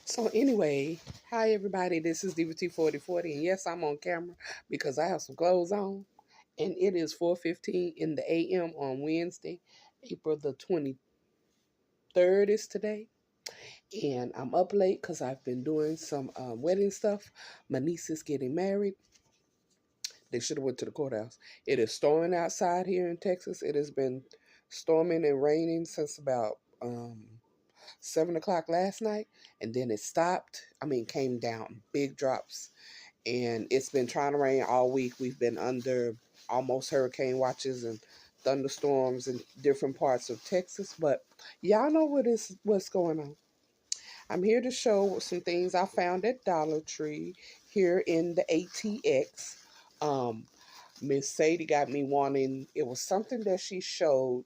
So anyway, hi everybody. This is DVT4040, and yes, I'm on camera because I have some clothes on, and it is 4:15 in the a.m. on Wednesday, April the 23rd is today, and I'm up late because I've been doing some wedding stuff. My niece is getting married. They should have went to the courthouse. It is storming outside here in Texas. It has been storming and raining since about 7 o'clock last night, and then it stopped. I mean, came down big drops, and it's been trying to rain all week. We've been under almost hurricane watches and thunderstorms in different parts of Texas, but y'all know what's going on. I'm here to show some things I found at Dollar Tree here in the ATX. Um, Miss Sadie got me wanting. It was something that she showed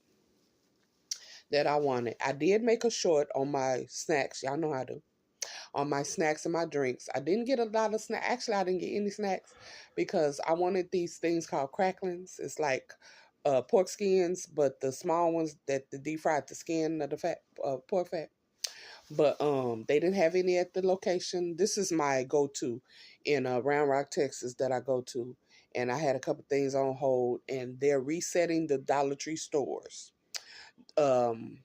that I wanted. I did make a short on my snacks. Y'all know how to. On my snacks and my drinks. I didn't get a lot of snacks. Actually, I didn't get any snacks because I wanted these things called cracklings. It's like pork skins, but the small ones that the deep fried the skin of the fat pork fat. But they didn't have any at the location. This is my go-to in Round Rock, Texas that I go to. And I had a couple things on hold, and they're resetting the Dollar Tree stores. Um,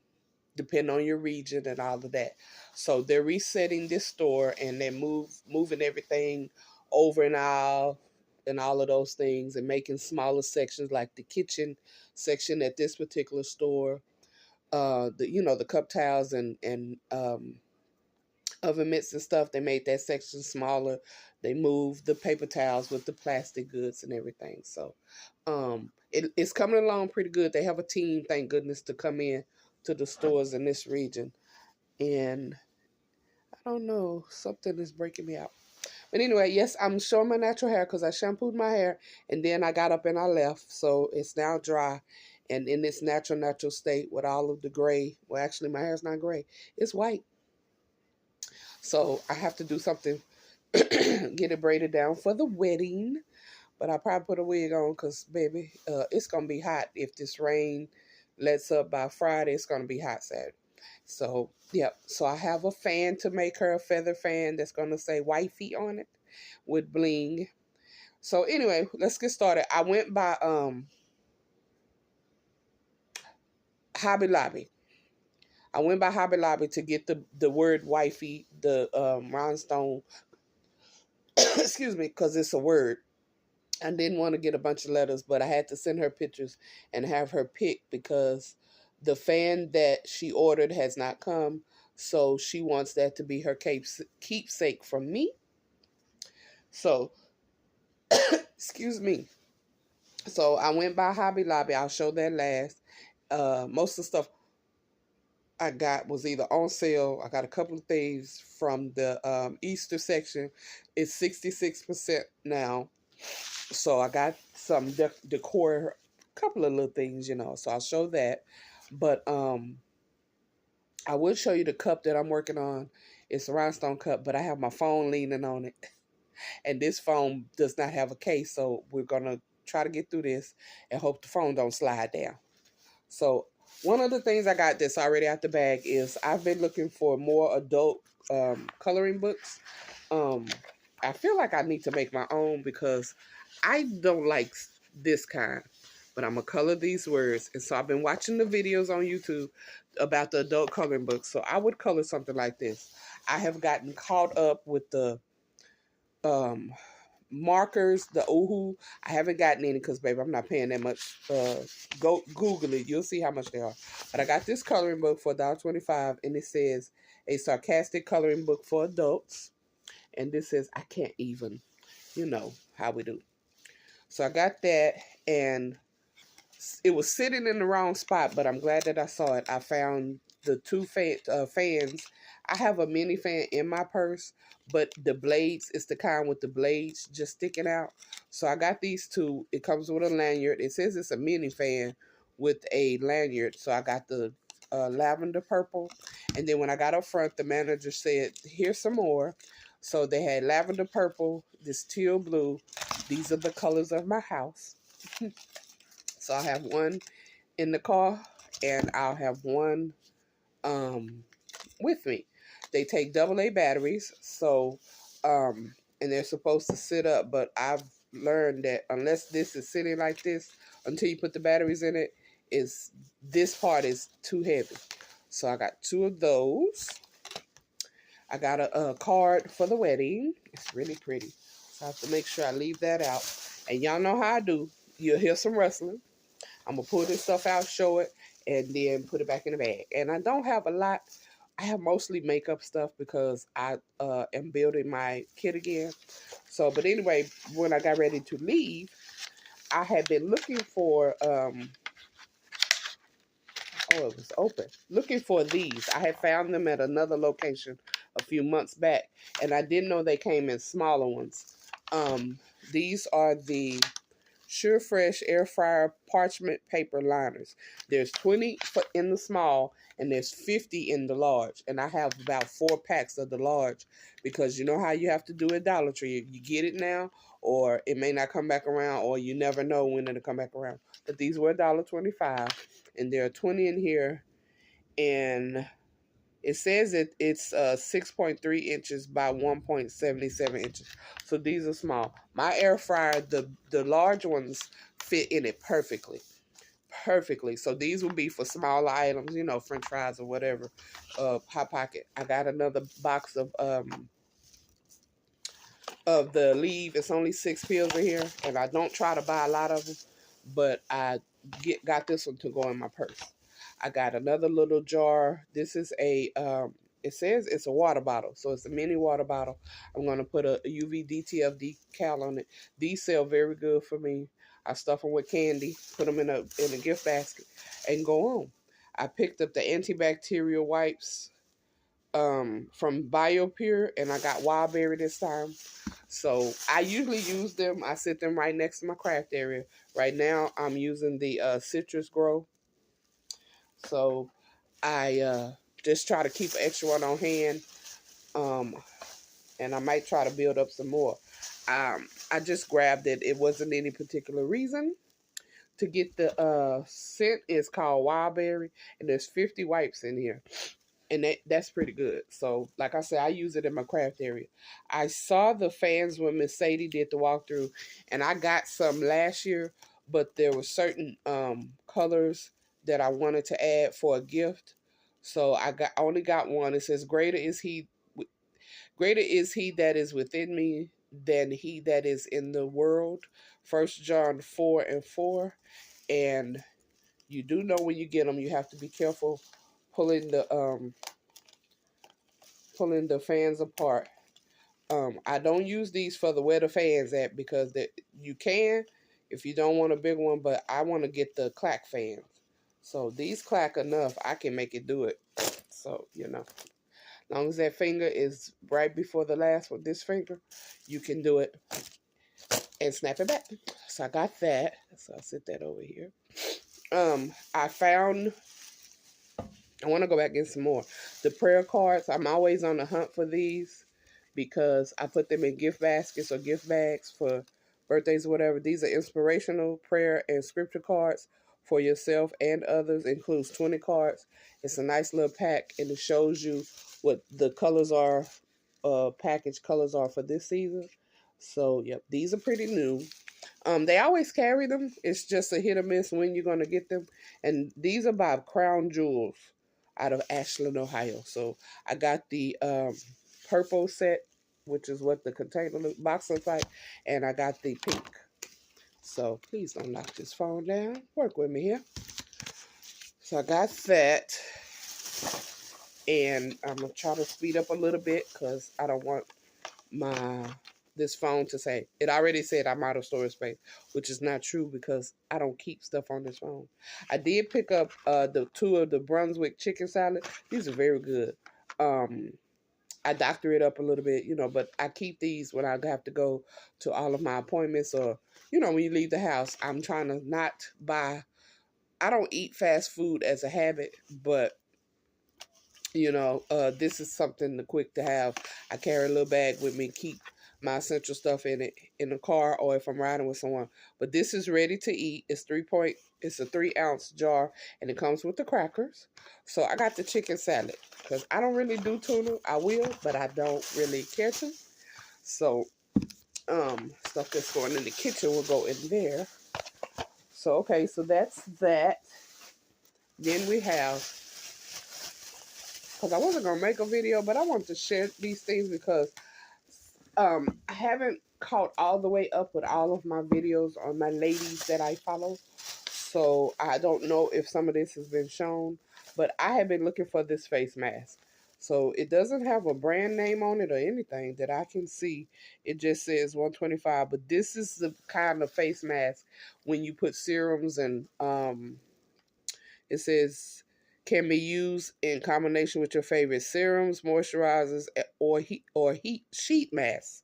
Depending on your region and all of that. So they're resetting this store, and they're moving everything over and all of those things, and making smaller sections like the kitchen section at this particular store. The cup towels and oven mitts and stuff. They made that section smaller. They moved the paper towels with the plastic goods and everything. So it's coming along pretty good. They have a team, thank goodness, to come in to the stores in this region. And I don't know, something is breaking me out. But anyway, yes, I'm showing my natural hair because I shampooed my hair and then I got up and I left. So it's now dry and in its natural state with all of the gray. Well, actually, my hair's not gray. It's white. So I have to do something, get it braided down for the wedding. But I'll probably put a wig on because, baby, it's going to be hot. If this rain lets up by Friday, it's going to be hot Saturday. So, yep. So I have a fan to make her a feather fan that's going to say wifey on it with bling. So anyway, let's get started. I went by Hobby Lobby. I went by Hobby Lobby to get the word wifey, the rhinestone, excuse me, because it's a word. I didn't want to get a bunch of letters, but I had to send her pictures and have her pick because the fan that she ordered has not come. So she wants that to be her keepsake from me. So, excuse me. So I went by Hobby Lobby. I'll show that last. Most of the stuff I got was either on sale. I got a couple of things from the Easter section. It's 66% now. So I got some decor, a couple of little things, so I'll show that. But I will show you the cup that I'm working on. It's a rhinestone cup, but I have my phone leaning on it. And this phone does not have a case, so we're going to try to get through this and hope the phone don't slide down. So one of the things I got that's already out the bag is I've been looking for more adult coloring books. I feel like I need to make my own because I don't like this kind, but I'm going to color these words. And so I've been watching the videos on YouTube about the adult coloring books. So I would color something like this. I have gotten caught up with the um, markers, the Oohoo. I haven't gotten any because, baby, I'm not paying that much. Go Google it. You'll see how much they are. But I got this coloring book for $1.25, and it says a sarcastic coloring book for adults. And this says, I can't even, how we do. So I got that, and it was sitting in the wrong spot, but I'm glad that I saw it. I found the two fans. I have a mini fan in my purse, but the blades is the kind with the blades just sticking out. So I got these two. It comes with a lanyard. It says it's a mini fan with a lanyard. So I got the lavender purple. And then when I got up front, the manager said, here's some more. So they had lavender purple, this teal blue. These are the colors of my house. So I'll have one in the car, and I'll have one with me. They take AA batteries, so and they're supposed to sit up, but I've learned that unless this is sitting like this until you put the batteries in it, is this part is too heavy. So I got 2 of those. I got a card for the wedding. It's really pretty. So I have to make sure I leave that out. And y'all know how I do. You'll hear some rustling. I'm going to pull this stuff out, show it, and then put it back in the bag. And I don't have a lot. I have mostly makeup stuff because I am building my kit again. So, but anyway, when I got ready to leave, I had been looking for, oh, it was open. Looking for these. I had found them at another location a few months back, and I didn't know they came in smaller ones. These are the SureFresh Air Fryer Parchment Paper Liners. There's 20 in the small, and there's 50 in the large. And I have about 4 packs of the large because you know how you have to do it at Dollar Tree. You get it now, or it may not come back around, or you never know when it'll come back around. But these were $1.25, and there are 20 in here, and it says it's 6.3 inches by 1.77 inches. So these are small. My air fryer, the large ones fit in it perfectly. Perfectly. So these will be for smaller items, you know, French fries or whatever. Hot Pocket. I got another box of the Leave. It's only 6 pills in here, and I don't try to buy a lot of them, but I got this one to go in my purse. I got another little jar. This is a it says it's a water bottle, so it's a mini water bottle. I'm gonna put a UV DTF decal on it. These sell very good for me. I stuff them with candy, put them in a gift basket, and go on. I picked up the antibacterial wipes from BioPure, and I got Wildberry this time. So I usually use them. I sit them right next to my craft area. Right now I'm using the Citrus Grow. So I just try to keep an extra one on hand. And I might try to build up some more. I just grabbed it. It wasn't any particular reason to get the scent. Is called Wildberry, and there's 50 wipes in here. And that's pretty good. So, like I said, I use it in my craft area. I saw the fans when Miss Sadie did the walkthrough, and I got some last year, but there were certain colors that I wanted to add for a gift. So I only got one. It says, greater is he that is within me than he that is in the world. 1 John 4:4. And you do know when you get them, you have to be careful pulling the fans apart. I don't use these for the where the fans at because you can if you don't want a big one, but I want to get the clack fans. So these clack enough, I can make it do it. So, you know, as long as that finger is right before the last one, this finger, you can do it and snap it back. So I got that. So I'll sit that over here. I want to go back and get some more. The prayer cards, I'm always on the hunt for these because I put them in gift baskets or gift bags for birthdays or whatever. These are inspirational prayer and scripture cards for yourself and others. It includes 20 cards. It's a nice little pack, and it shows you what the colors are, package colors are for this season. So, yep, these are pretty new. They always carry them. It's just a hit or miss when you're going to get them. And these are by Crown Jewels out of Ashland, Ohio. So I got the purple set, which is what the container box looks like, and I got the pink. So please don't knock this phone down. Work with me here. So I got that, and I'm gonna try to speed up a little bit because I don't want this phone to say, it already said I'm out of storage space, which is not true because I don't keep stuff on this phone. I did pick up the 2 of the Brunswick chicken salad. These are very good. I doctor it up a little bit, you know, but I keep these when I have to go to all of my appointments, or, you know, when you leave the house. I'm trying to not buy, I don't eat fast food as a habit, but you know, this is something quick to have. I carry a little bag with me, keep my essential stuff in it in the car or if I'm riding with someone. But this is ready to eat. It's a 3-ounce jar and it comes with the crackers. So I got the chicken salad because I don't really do tuna. I will, but I don't really care to. So stuff that's going in the kitchen will go in there. So okay, so that's that. Then we have, because I wasn't gonna make a video, but I wanted to share these things because I haven't caught all the way up with all of my videos on my ladies that I follow. So I don't know if some of this has been shown, but I have been looking for this face mask. So it doesn't have a brand name on it or anything that I can see. It just says 125, but this is the kind of face mask when you put serums and it says can be used in combination with your favorite serums, moisturizers, or heat sheet masks.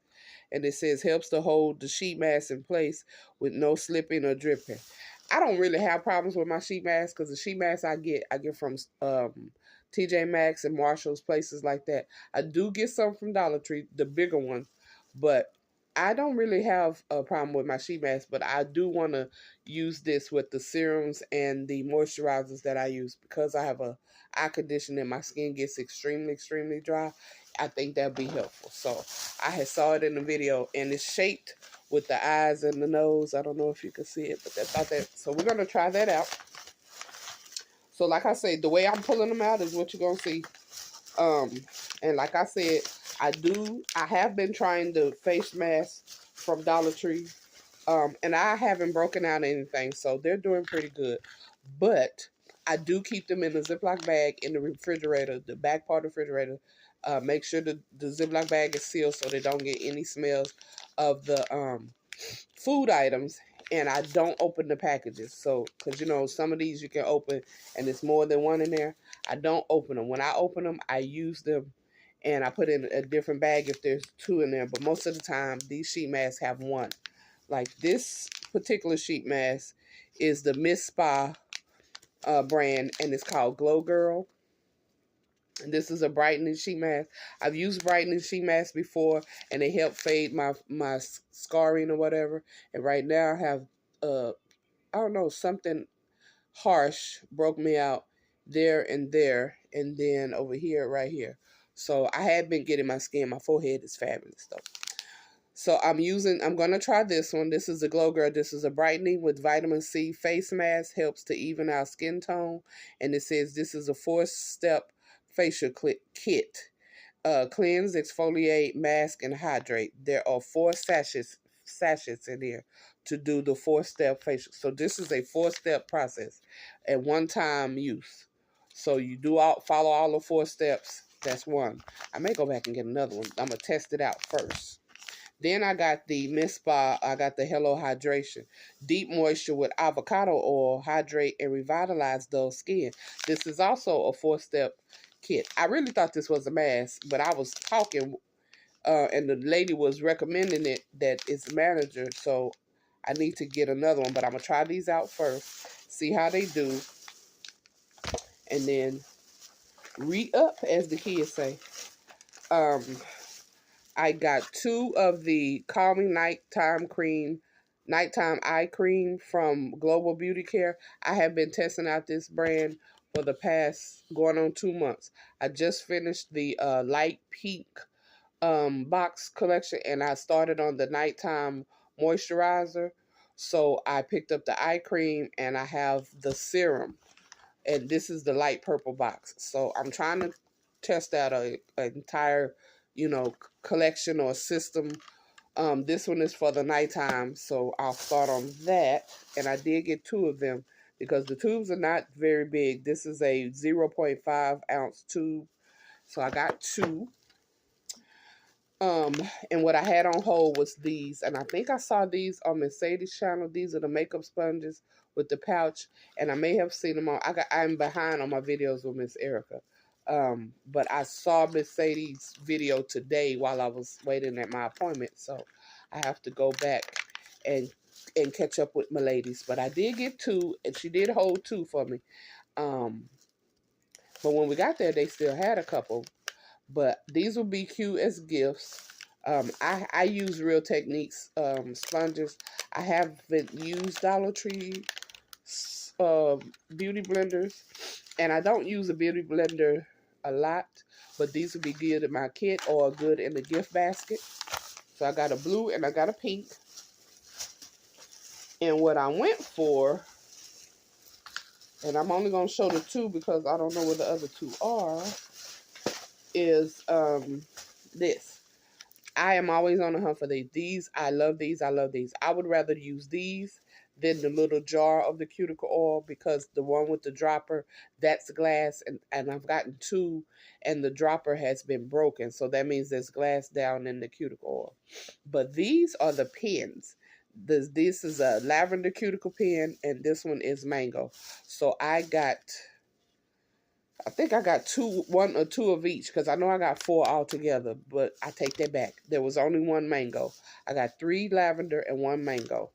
And it says helps to hold the sheet mask in place with no slipping or dripping. I don't really have problems with my sheet mask because the sheet mask I get from TJ Maxx and Marshalls, places like that. I do get some from Dollar Tree, the bigger one, but I don't really have a problem with my sheet mask, but I do want to use this with the serums and the moisturizers that I use because I have a eye condition and my skin gets extremely, extremely dry. I think that'd be helpful. So I had saw it in the video and it's shaped with the eyes and the nose. I don't know if you can see it, but that's out there. So we're going to try that out. So like I said, the way I'm pulling them out is what you're going to see. And like I said, I have been trying the face mask from Dollar Tree. And I haven't broken out anything, so they're doing pretty good. But I do keep them in a Ziploc bag in the refrigerator, the back part of the refrigerator. Make sure the Ziploc bag is sealed so they don't get any smells of the food items. And I don't open the packages. So, because, you know, some of these you can open and it's more than one in there. I don't open them. When I open them, I use them and I put in a different bag if there's 2 in there. But most of the time, these sheet masks have 1. Like this particular sheet mask is the Miss Spa brand, and it's called Glow Girl. And this is a brightening sheet mask. I've used brightening sheet masks before, and they help fade my scarring or whatever. And right now I have, I don't know, something harsh broke me out there, and then over here, right here. So I have been getting my skin. My forehead is fabulous, though. So I'm going to try this one. This is a Glow Girl. This is a brightening with vitamin C face mask. Helps to even out skin tone. And it says this is a 4-step facial kit. Cleanse, exfoliate, mask, and hydrate. There are 4 sachets in here to do the 4-step facial. So this is a 4-step process at one-time use. So you follow all the 4 steps. That's one. I may go back and get another one. I'm going to test it out first. Then I got the Miss Spa. I got the Hello Hydration. Deep moisture with avocado oil. Hydrate and revitalize dull skin. This is also a 4-step kit. I really thought this was a mask, but I was talking, and the lady was recommending it that it's a manager. So I need to get another one, but I'm going to try these out first. See how they do. And then re-up, as the kids say. I got 2 of the Calming Nighttime Eye Cream from Global Beauty Care. I have been testing out this brand for the past going on 2 months. I just finished the light pink box collection, and I started on the nighttime moisturizer. So I picked up the eye cream, and I have the serum, and this is the light purple box. So I'm trying to test out an entire, collection or system. This one is for the nighttime, so I'll start on that. And I did get 2 of them because the tubes are not very big. This is a 0.5 ounce tube, so I got 2. And what I had on hold was these, and I think I saw these on Mercedes' channel. These are the makeup sponges with the pouch, and I may have seen them on. I'm behind on my videos with Miss Erica, but I saw Mercedes' video today while I was waiting at my appointment, so I have to go back and catch up with my ladies. But I did get 2, and she did hold 2 for me. But when we got there, they still had a couple. But these will be cute as gifts. I use Real Techniques sponges. I haven't used Dollar Tree uh, beauty blenders, and I don't use a beauty blender a lot, but these would be good in my kit or good in the gift basket. So I got a blue and I got a pink. And what I went for, and I'm only going to show the two because I don't know where the other two are, is this. I am always on the hunt for these. These, I love these. I love these. I would rather use these than the little jar of the cuticle oil because the one with the dropper, that's glass. And I've gotten two and the dropper has been broken. So that means there's glass down in the cuticle oil. But these are the pens. This is a lavender cuticle pen and this one is mango. So I think I got one or two of each because I know I got four altogether, but I take that back. There was only one mango. I got 3 lavender and 1 mango.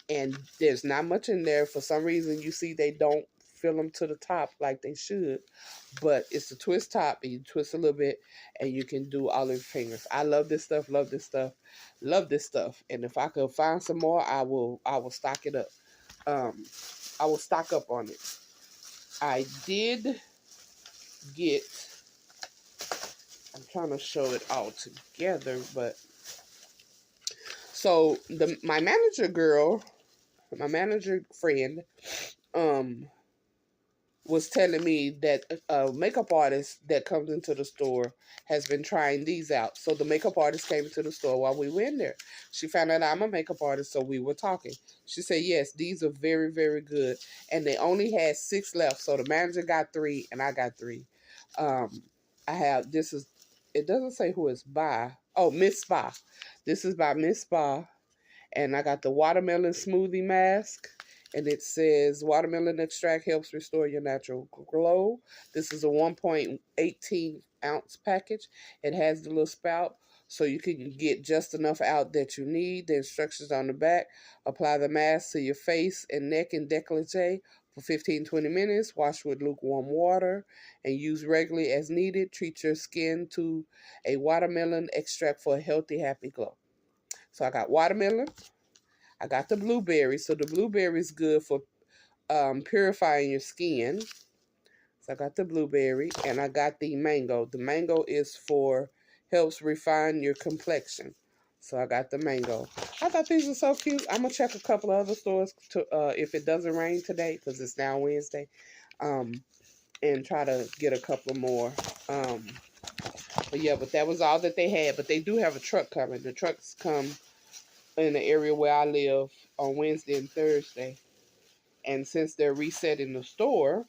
And there's not much in there. For some reason, you see they don't fill them to the top like they should. But it's a twist top, and you twist a little bit, and you can do all of your fingers. I love this stuff, love this stuff, love this stuff. And if I could find some more, I will stock it up. I will stock up on it. I did get, I'm trying to show it all together, but so my manager friend, was telling me that a makeup artist that comes into the store has been trying these out. So the makeup artist came to the store while we were in there. She found out I'm a makeup artist, so we were talking. She said, yes, these are very, very good. And they only had 6 left. So the manager got 3 and I got 3. It doesn't say who it's by. Oh, Miss Spa. This is by Miss Spa. And I got the watermelon smoothie mask. And it says watermelon extract helps restore your natural glow. This is a 1.18 ounce package. It has the little spout so you can get just enough out that you need. The instructions on the back. Apply the mask to your face and neck and décolleté for 15-20 minutes. Wash with lukewarm water and use regularly as needed. Treat your skin to a watermelon extract for a healthy, happy glow. So I got watermelon. I got the blueberry. So the blueberry is good for purifying your skin. So I got the blueberry. And I got the mango. The mango is for, helps refine your complexion. So I got the mango. I thought these were so cute. I'm going to check a couple of other stores to if it doesn't rain today, because it's now Wednesday, and try to get a couple more. But yeah, but that was all that they had. But they do have a truck coming. The trucks come in the area where I live on Wednesday and Thursday. And since they're resetting the store,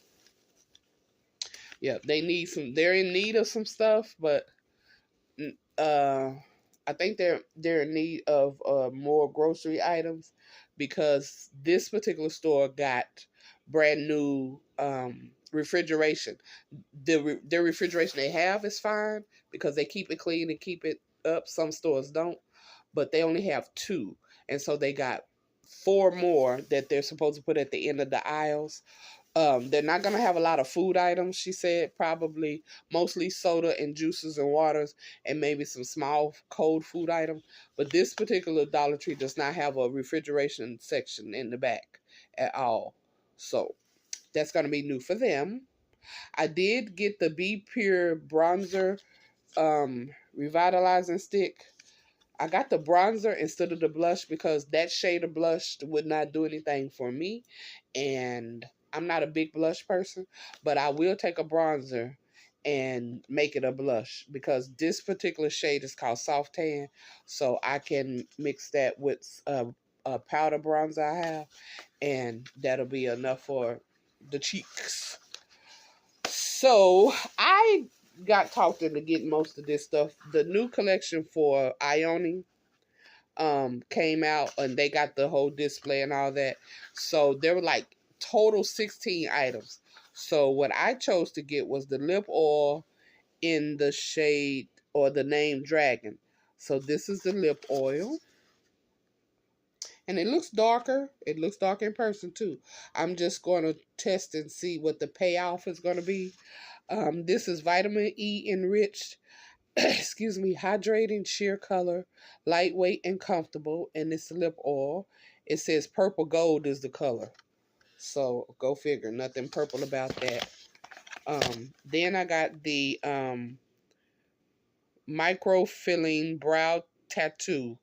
yeah, they're in need of some stuff, but I think they're in need of more grocery items because this particular store got brand new refrigeration. Their refrigeration they have is fine because they keep it clean and keep it up. Some stores don't, but they only have 2, and so they got 4 more that they're supposed to put at the end of the aisles. They're not going to have a lot of food items, she said, probably mostly soda and juices and waters and maybe some small cold food items. But this particular Dollar Tree does not have a refrigeration section in the back at all. So that's going to be new for them. I did get the Be Pure Bronzer Revitalizing Stick. I got the bronzer instead of the blush because that shade of blush would not do anything for me. And I'm not a big blush person, but I will take a bronzer and make it a blush because this particular shade is called Soft Tan. So I can mix that with a powder bronzer I have, and that'll be enough for the cheeks. So I got talked into getting most of this stuff. The new collection for Ioni came out and they got the whole display and all that. So there were like total 16 items. So what I chose to get was the lip oil in the shade or the name Dragon. So this is the lip oil. And it looks darker. It looks darker in person too. I'm just going to test and see what the payoff is going to be. This is vitamin E enriched. excuse me, hydrating sheer color, lightweight and comfortable, and it's lip oil. It says purple gold is the color. So go figure, nothing purple about that. Then I got the micro filling brow tattoo.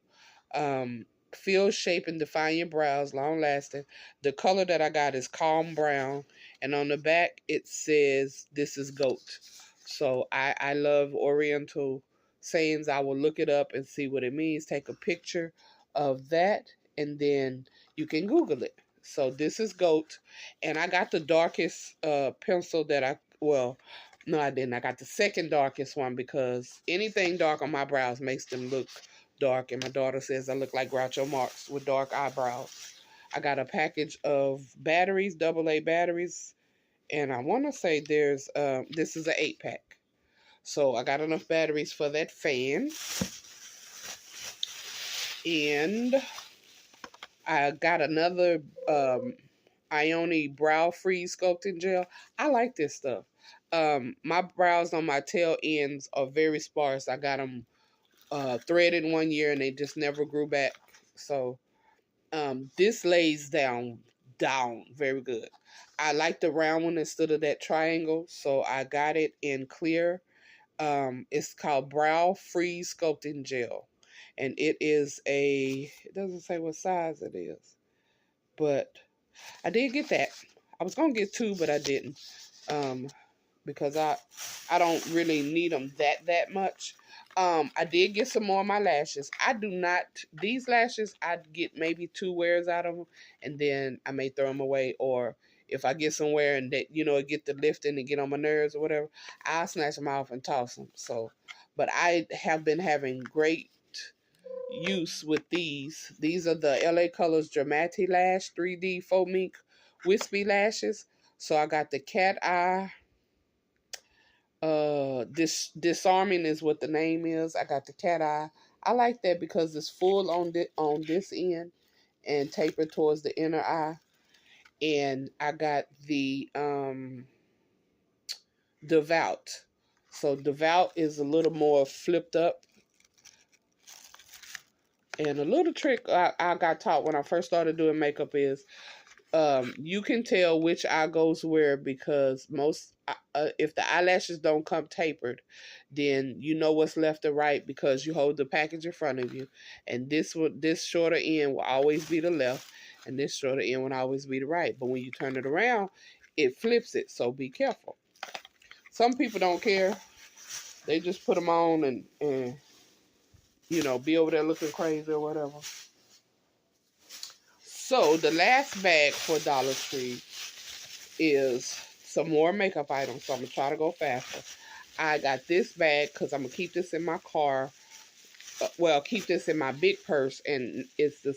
Um, Fill, shape, and define your brows, long lasting. The color that I got is calm brown, and on the back it says this is goat. So I love Oriental sayings. I will look it up and see what it means. Take a picture of that, and then you can Google it. So this is goat, and I got the darkest pencil that no, I didn't. I got the second darkest one because anything dark on my brows makes them look dark, and my daughter says I look like Groucho Marx with dark eyebrows. I got a package of batteries, AA batteries, and I want to say this is an 8-pack. So I got enough batteries for that fan, and I got another Ioni Brow Freeze Sculpting Gel. I like this stuff. My brows on my tail ends are very sparse. I got them threaded 1 year and they just never grew back. So this lays down very good. I like the round one instead of that triangle, so I got it in clear. It's called Brow Freeze Sculpting Gel, and it doesn't say what size it is, but I did get that. I was gonna get 2, but I didn't, because I don't really need them that much. I did get some more of my lashes. I do not, these lashes, I get maybe 2 wears out of them, and then I may throw them away, or if I get somewhere and that, it get the lifting and get on my nerves or whatever, I'll snatch them off and toss them. So, but I have been having great use with these. These are the LA Colors Dramati Lash 3D Faux Mink Wispy Lashes. So I got the cat eye. Disarming is what the name is. I got the cat eye. I like that because it's full on this end and tapered towards the inner eye. And I got the Devout. So Devout is a little more flipped up. And a little trick I got taught when I first started doing makeup is you can tell which eye goes where, because if the eyelashes don't come tapered, then you know what's left or right because you hold the package in front of you, and this shorter end will always be the left, and this shorter end will always be the right. But when you turn it around, it flips it. So be careful. Some people don't care; they just put them on and be over there looking crazy or whatever. So the last bag for Dollar Tree is some more makeup items. So I'm going to try to go faster. I got this bag because I'm going to keep this in my car. Well, keep this in my big purse. And it's the